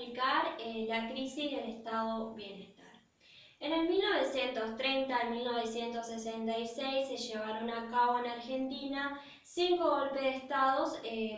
explicar la crisis del Estado Bienestar. En el 1930 al 1966 se llevaron a cabo en Argentina 5 golpes de Estado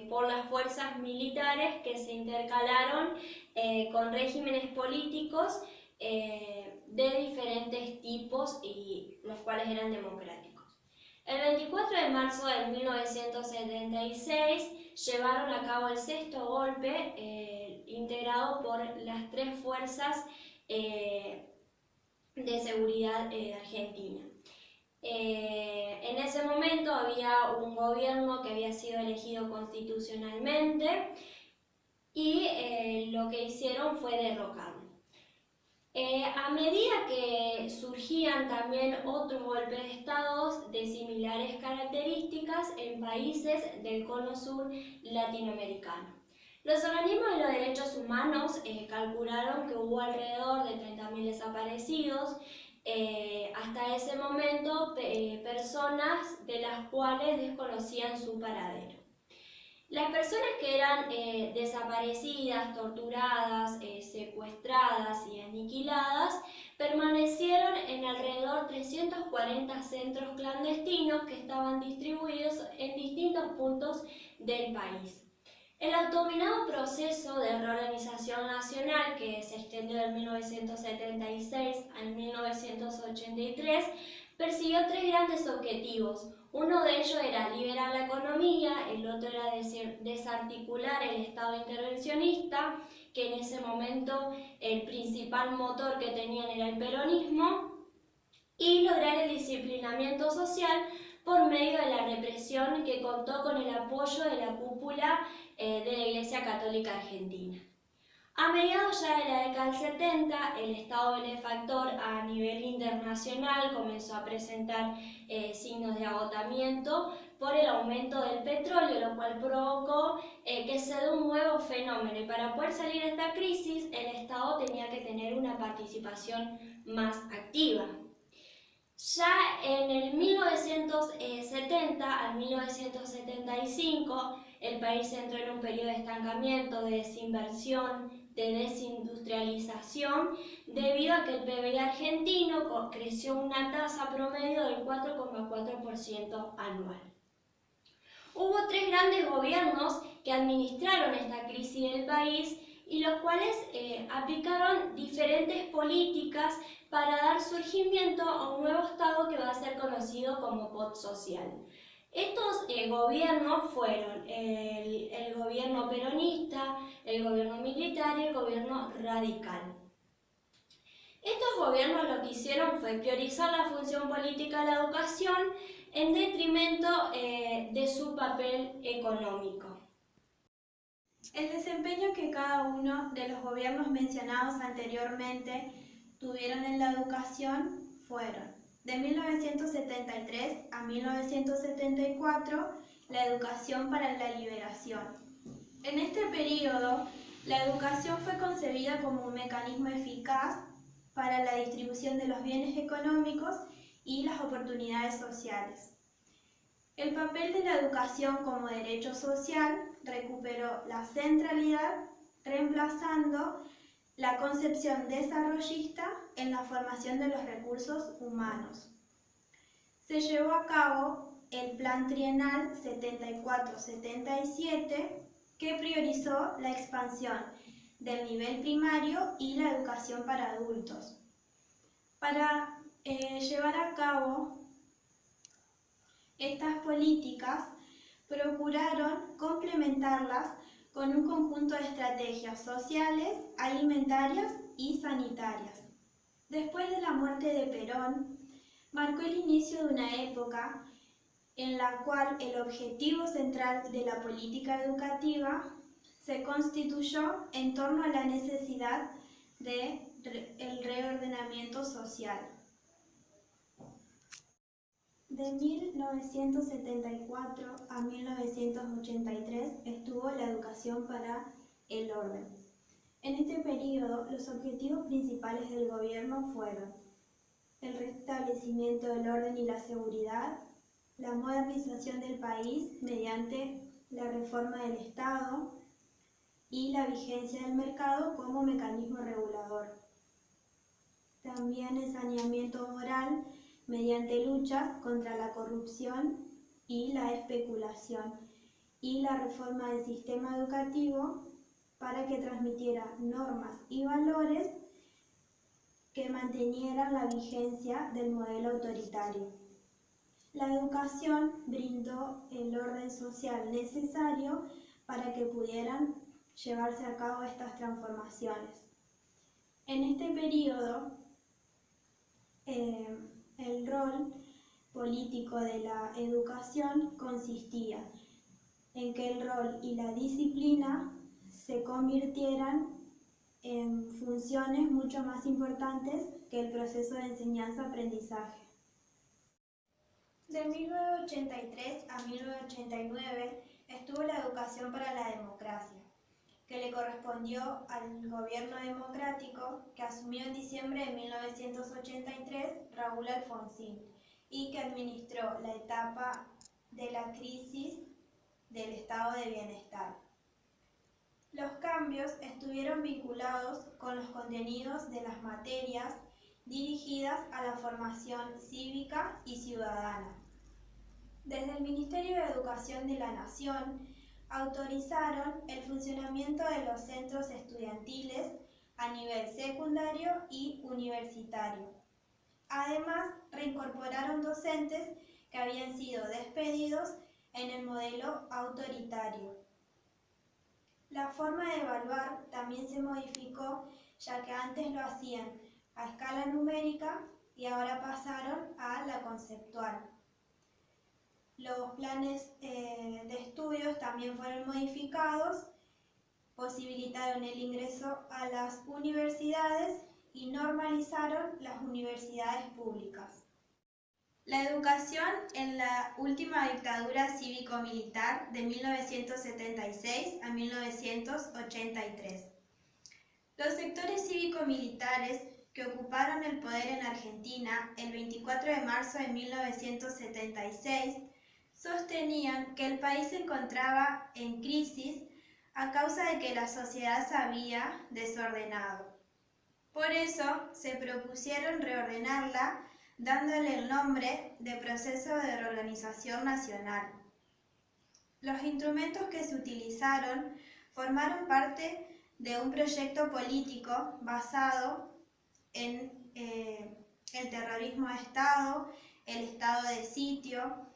por las fuerzas militares que se intercalaron con regímenes políticos de diferentes tipos y los cuales eran democráticos. El 24 de marzo de 1976 llevaron a cabo el 6º golpe integrado por las 3 fuerzas de seguridad argentina. En ese momento había un gobierno que había sido elegido constitucionalmente y lo que hicieron fue derrocarlo. A medida que surgían también otros golpes de Estado de similares características en países del cono sur latinoamericano. Los organismos de los derechos humanos calcularon que hubo alrededor de 30.000 desaparecidos, hasta ese momento personas de las cuales desconocían su paradero. Las personas que eran desaparecidas, torturadas, secuestradas y aniquiladas permanecieron en alrededor de 340 centros clandestinos que estaban distribuidos en distintos puntos del país. El autominado proceso de reorganización nacional, que se extendió de 1976 al 1983, persiguió 3 grandes objetivos. Uno de ellos era liberar la economía, el otro era desarticular el Estado intervencionista, que en ese momento el principal motor que tenían era el peronismo, y lograr el disciplinamiento social por medio de la represión que contó con el apoyo de la cúpula de la Iglesia Católica Argentina. A mediados ya de la década del 70, el Estado benefactor a nivel internacional comenzó a presentar signos de agotamiento por el aumento del petróleo, lo cual provocó que se dé un nuevo fenómeno. Y para poder salir de esta crisis, el Estado tenía que tener una participación más activa. Ya en el 1970 al 1975, el país entró en un periodo de estancamiento, de desinversión, de desindustrialización, debido a que el PBI argentino creció una tasa promedio del 4,4% anual. Hubo 3 grandes gobiernos que administraron esta crisis del país y los cuales aplicaron diferentes políticas para dar surgimiento a un nuevo Estado que va a ser conocido como POT social. Estos gobiernos fueron el gobierno peronista, el gobierno militar y el gobierno radical. Estos gobiernos lo que hicieron fue priorizar la función política de la educación en detrimento de su papel económico. El desempeño que cada uno de los gobiernos mencionados anteriormente tuvieron en la educación fueron: de 1973 a 1974, la educación para la liberación. En este periodo, la educación fue concebida como un mecanismo eficaz para la distribución de los bienes económicos y las oportunidades sociales. El papel de la educación como derecho social recuperó la centralidad, reemplazando la concepción desarrollista en la formación de los recursos humanos. Se llevó a cabo el Plan Trienal 74-77, que priorizó la expansión del nivel primario y la educación para adultos. Para llevar a cabo estas políticas, procuraron complementarlas con un conjunto de estrategias sociales, alimentarias y sanitarias. Después de la muerte de Perón, marcó el inicio de una época en la cual el objetivo central de la política educativa se constituyó en torno a la necesidad del reordenamiento social. De 1974 a 1983 estuvo la educación para el orden. En este periodo, los objetivos principales del gobierno fueron el restablecimiento del orden y la seguridad, la modernización del país mediante la reforma del Estado, y la vigencia del mercado como mecanismo regulador. También el saneamiento moral mediante luchas contra la corrupción y la especulación, y la reforma del sistema educativo para que transmitiera normas y valores que mantenieran la vigencia del modelo autoritario. La educación brindó el orden social necesario para que pudieran llevarse a cabo estas transformaciones. En este periodo, el rol político de la educación consistía en que el rol y la disciplina se convirtieran en funciones mucho más importantes que el proceso de enseñanza-aprendizaje. De 1983 a 1989 estuvo la educación para la democracia, que le correspondió al gobierno democrático que asumió en diciembre de 1983 Raúl Alfonsín y que administró la etapa de la crisis del estado de bienestar. Los cambios estuvieron vinculados con los contenidos de las materias dirigidas a la formación cívica y ciudadana. Desde el Ministerio de Educación de la Nación autorizaron el funcionamiento de los centros estudiantiles a nivel secundario y universitario. Además, reincorporaron docentes que habían sido despedidos en el modelo autoritario. La forma de evaluar también se modificó, ya que antes lo hacían a escala numérica y ahora pasaron a la conceptual. Los planes de estudios también fueron modificados, posibilitaron el ingreso a las universidades y normalizaron las universidades públicas. La educación en la última dictadura cívico-militar de 1976 a 1983. Los sectores cívico-militares que ocuparon el poder en Argentina el 24 de marzo de 1976 sostenían que el país se encontraba en crisis a causa de que la sociedad se había desordenado. Por eso se propusieron reordenarla dándole el nombre de Proceso de Reorganización Nacional. Los instrumentos que se utilizaron formaron parte de un proyecto político basado en el terrorismo de Estado, el estado de sitio,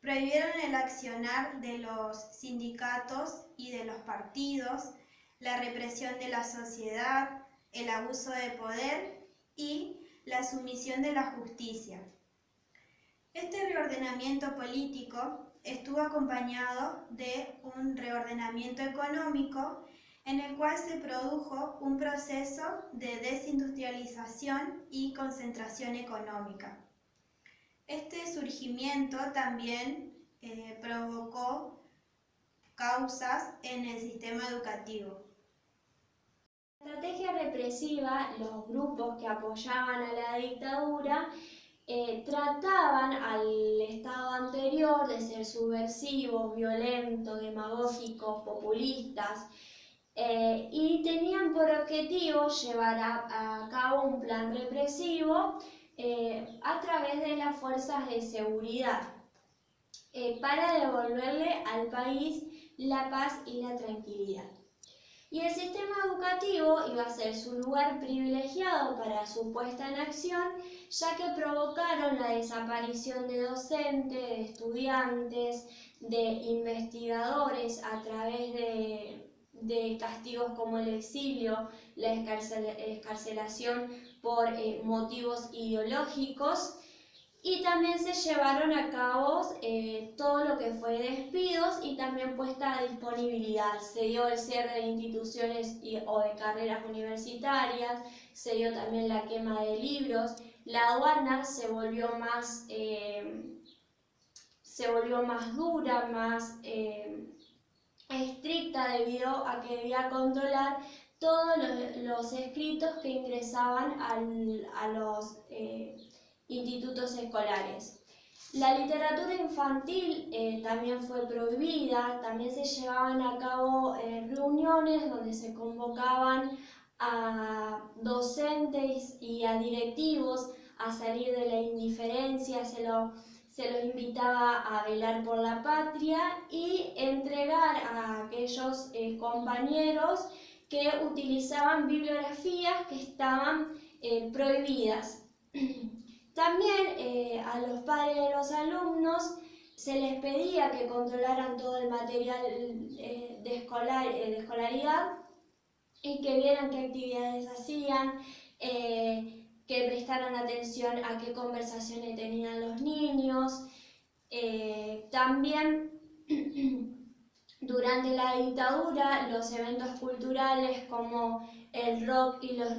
prohibieron el accionar de los sindicatos y de los partidos, la represión de la sociedad, el abuso de poder y la sumisión de la justicia. Este reordenamiento político estuvo acompañado de un reordenamiento económico en el cual se produjo un proceso de desindustrialización y concentración económica. Este surgimiento también provocó causas en el sistema educativo. La estrategia represiva, los grupos que apoyaban a la dictadura trataban al Estado anterior de ser subversivos, violentos, demagógicos, populistas, y tenían por objetivo llevar a cabo un plan represivo a través de las fuerzas de seguridad para devolverle al país la paz y la tranquilidad. Y el sistema educativo iba a ser su lugar privilegiado para su puesta en acción, ya que provocaron la desaparición de docentes, de estudiantes, de investigadores a través de castigos como el exilio, la excarcelación por motivos ideológicos. Y también se llevaron a cabo todo lo que fue despidos y también puesta a disponibilidad. Se dio el cierre de instituciones o de carreras universitarias, se dio también la quema de libros. La aduana se volvió más dura, más estricta debido a que debía controlar todos los escritos que ingresaban a los institutos escolares. La literatura infantil también fue prohibida, también se llevaban a cabo reuniones donde se convocaban a docentes y a directivos a salir de la indiferencia, se los invitaba a velar por la patria y entregar a aquellos compañeros que utilizaban bibliografías que estaban prohibidas. También a los padres de los alumnos se les pedía que controlaran todo el material de escolaridad y que vieran qué actividades hacían, que prestaran atención a qué conversaciones tenían los niños. También durante la dictadura los eventos culturales como el rock y los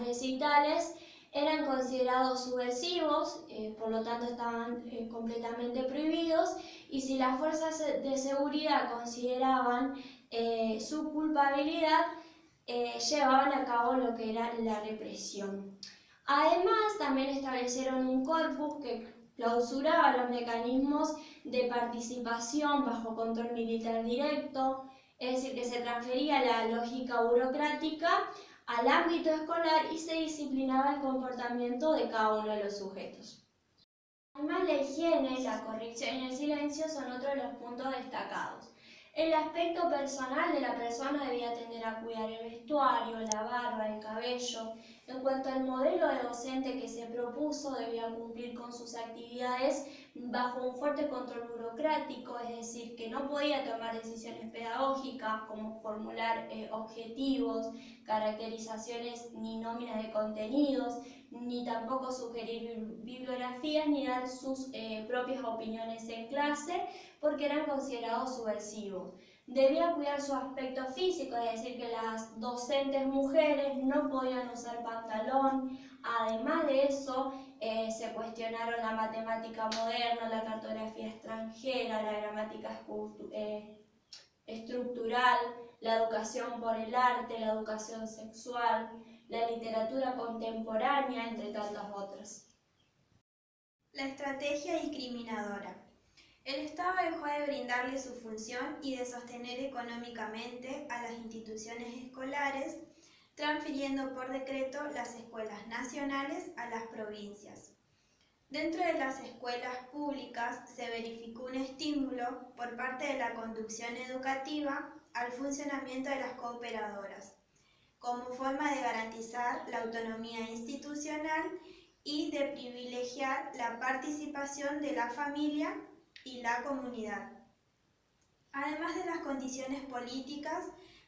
recitales eran considerados subversivos, por lo tanto estaban completamente prohibidos, y si las fuerzas de seguridad consideraban su culpabilidad, llevaban a cabo lo que era la represión. Además, también establecieron un corpus que clausuraba los mecanismos de participación bajo control militar directo, es decir, que se transfería la lógica burocrática al ámbito escolar y se disciplinaba el comportamiento de cada uno de los sujetos. Además, la higiene, la corrección y el silencio son otros de los puntos destacados. El aspecto personal de la persona debía tender a cuidar el vestuario, la barba, el cabello. En cuanto al modelo de docente que se propuso, debía cumplir con sus actividades bajo un fuerte control burocrático, es decir, que no podía tomar decisiones pedagógicas como formular objetivos, caracterizaciones ni nóminas de contenidos, ni tampoco sugerir bibliografías ni dar sus propias opiniones en clase, porque eran considerados subversivos. Debía cuidar su aspecto físico, es decir, que las docentes mujeres no podían usar pantalón. Además de eso, se cuestionaron la matemática moderna, la cartografía extranjera, la gramática estructural, la educación por el arte, la educación sexual, la literatura contemporánea, entre tantas otras. La estrategia discriminadora. El Estado dejó de brindarle su función y de sostener económicamente a las instituciones escolares, transfiriendo por decreto las escuelas nacionales a las provincias. Dentro de las escuelas públicas se verificó un estímulo por parte de la conducción educativa al funcionamiento de las cooperadoras, como forma de garantizar la autonomía institucional y de privilegiar la participación de la familia y la comunidad. Además de las condiciones políticas,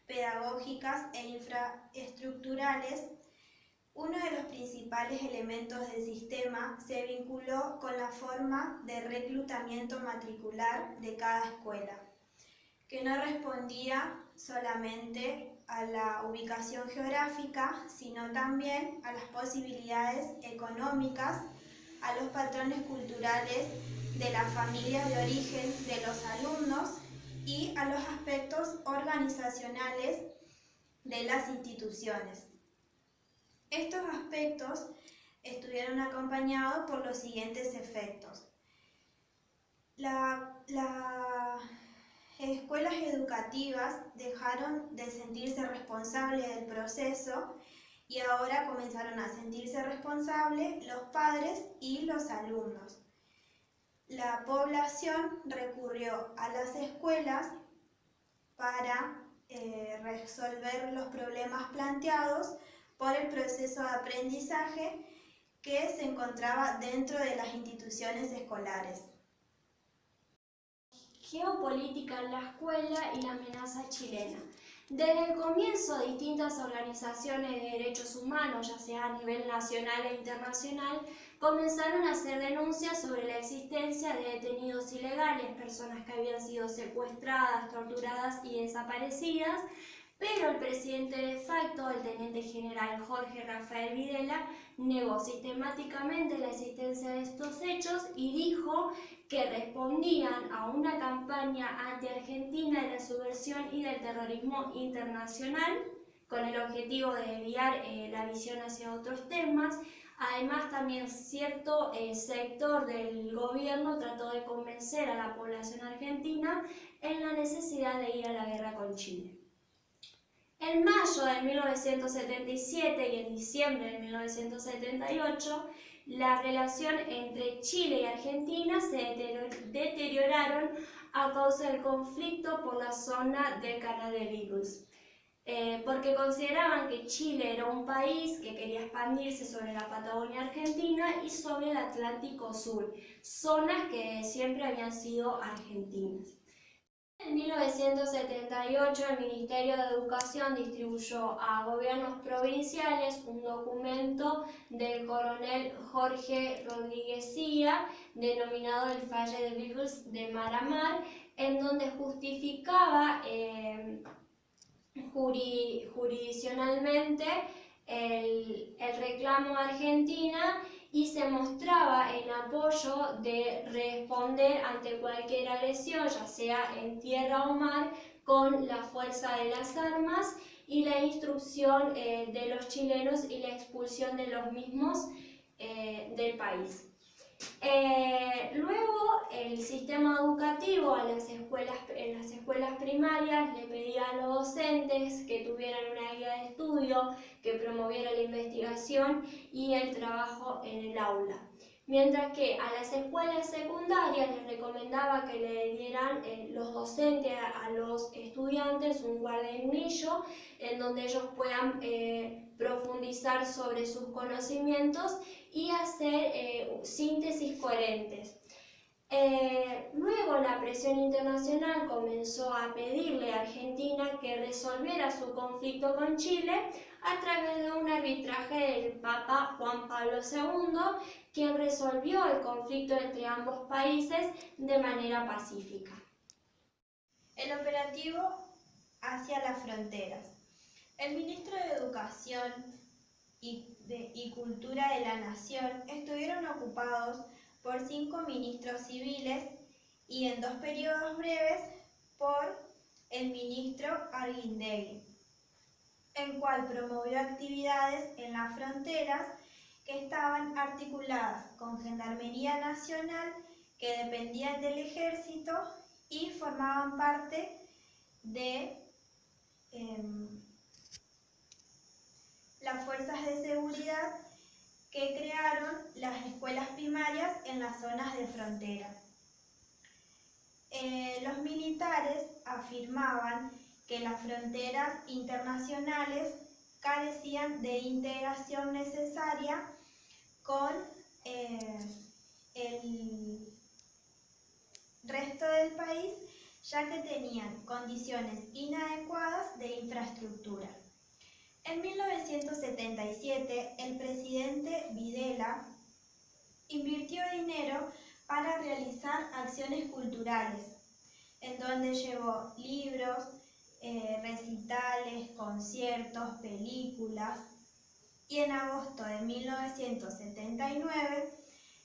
pedagógicas e infraestructurales, uno de los principales elementos del sistema se vinculó con la forma de reclutamiento matricular de cada escuela, que no respondía solamente a la ubicación geográfica, sino también a las posibilidades económicas, a los patrones culturales de la familia de origen de los alumnos y a los aspectos organizacionales de las instituciones. Estos aspectos estuvieron acompañados por los siguientes efectos. Las escuelas educativas dejaron de sentirse responsables del proceso y ahora comenzaron a sentirse responsables los padres y los alumnos. La población recurrió a las escuelas para resolver los problemas planteados por el proceso de aprendizaje que se encontraba dentro de las instituciones escolares. Geopolítica en la escuela y la amenaza chilena. Desde el comienzo, distintas organizaciones de derechos humanos, ya sea a nivel nacional e internacional, comenzaron a hacer denuncias sobre la existencia de detenidos ilegales, personas que habían sido secuestradas, torturadas y desaparecidas, pero el presidente de facto, el teniente general Jorge Rafael Videla, negó sistemáticamente la existencia de estos hechos y dijo que respondían a una campaña anti-argentina de la subversión y del terrorismo internacional con el objetivo de desviar la visión hacia otros temas. Además, también cierto sector del gobierno trató de convencer a la población argentina en la necesidad de ir a la guerra con Chile. En mayo de 1977 y en diciembre de 1978, la relación entre Chile y Argentina se deterioraron a causa del conflicto por la zona del Canal de Beagle. Porque consideraban que Chile era un país que quería expandirse sobre la Patagonia Argentina y sobre el Atlántico Sur, zonas que siempre habían sido argentinas. En 1978, el Ministerio de Educación distribuyó a gobiernos provinciales un documento del coronel Jorge Rodríguez Cía, denominado el Falle de Beagles de Mar a Mar, en donde justificaba jurisdiccionalmente el reclamo de Argentina y se mostraba en apoyo de responder ante cualquier agresión, ya sea en tierra o mar, con la fuerza de las armas y la instrucción de los chilenos y la expulsión de los mismos del país. Luego, el sistema educativo en las escuelas primarias le pedía a los docentes que tuvieran una guía de estudio que promoviera la investigación y el trabajo en el aula. Mientras que a las escuelas secundarias les recomendaba que le dieran los docentes a los estudiantes un cuadernillo en donde ellos puedan profundizar sobre sus conocimientos y hacer síntesis coherentes. Luego la presión internacional comenzó a pedirle a Argentina que resolviera su conflicto con Chile a través de un arbitraje del Papa Juan Pablo II, quien resolvió el conflicto entre ambos países de manera pacífica. El operativo hacia las fronteras. El ministro de Educación y Cultura de la Nación estuvieron ocupados por 5 ministros civiles y en 2 periodos breves por el ministro Arguindegui, el cual promovió actividades en las fronteras que estaban articuladas con Gendarmería Nacional, que dependían del Ejército y formaban parte de las fuerzas de seguridad que crearon las escuelas primarias en las zonas de frontera. Los militares afirmaban que las fronteras internacionales carecían de integración necesaria con el resto del país, ya que tenían condiciones inadecuadas de infraestructura. En 1977, el presidente Videla invirtió dinero para realizar acciones culturales, en donde llevó libros, recitales, conciertos, películas, y en agosto de 1979,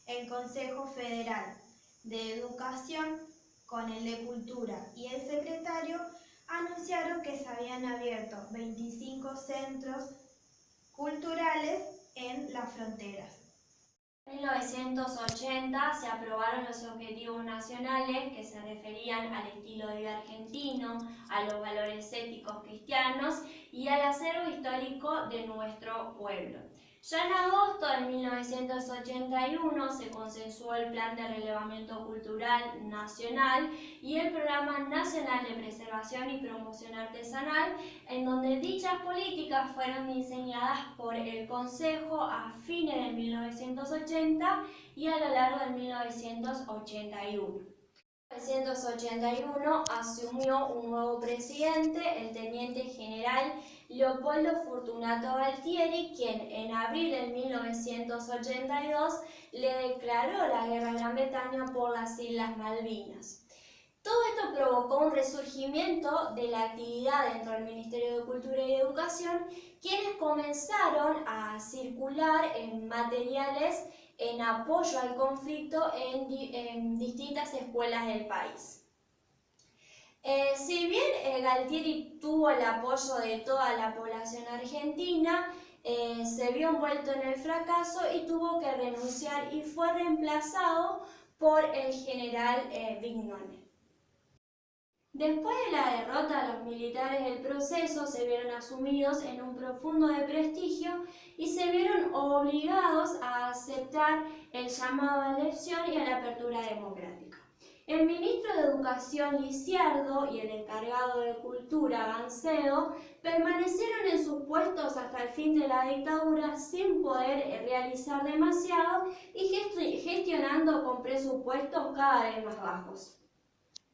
el Consejo Federal de Educación, con el de Cultura y el secretario, anunciaron que se habían abierto 25 centros culturales en las fronteras. En 1980 se aprobaron los objetivos nacionales que se referían al estilo de vida argentino, a los valores éticos cristianos y al acervo histórico de nuestro pueblo. Ya en agosto de 1981 se consensuó el Plan de Relevamiento Cultural Nacional y el Programa Nacional de Preservación y Promoción Artesanal, en donde dichas políticas fueron diseñadas por el Consejo a fines de 1980 y a lo largo de 1981. En 1981 asumió un nuevo presidente, el teniente general Leopoldo Fortunato Galtieri, quien en abril de 1982 le declaró la guerra a Gran Bretaña por las Islas Malvinas. Todo esto provocó un resurgimiento de la actividad dentro del Ministerio de Cultura y Educación, quienes comenzaron a circular en materiales en apoyo al conflicto en distintas escuelas del país. Si bien Galtieri tuvo el apoyo de toda la población argentina, se vio envuelto en el fracaso y tuvo que renunciar y fue reemplazado por el general Vignone. Después de la derrota, los militares del proceso se vieron asumidos en un profundo desprestigio y se vieron obligados a aceptar el llamado a la elección y a la apertura democrática. El ministro de Educación Lisiardo y el encargado de Cultura Gancedo permanecieron en sus puestos hasta el fin de la dictadura sin poder realizar demasiado y gestionando con presupuestos cada vez más bajos.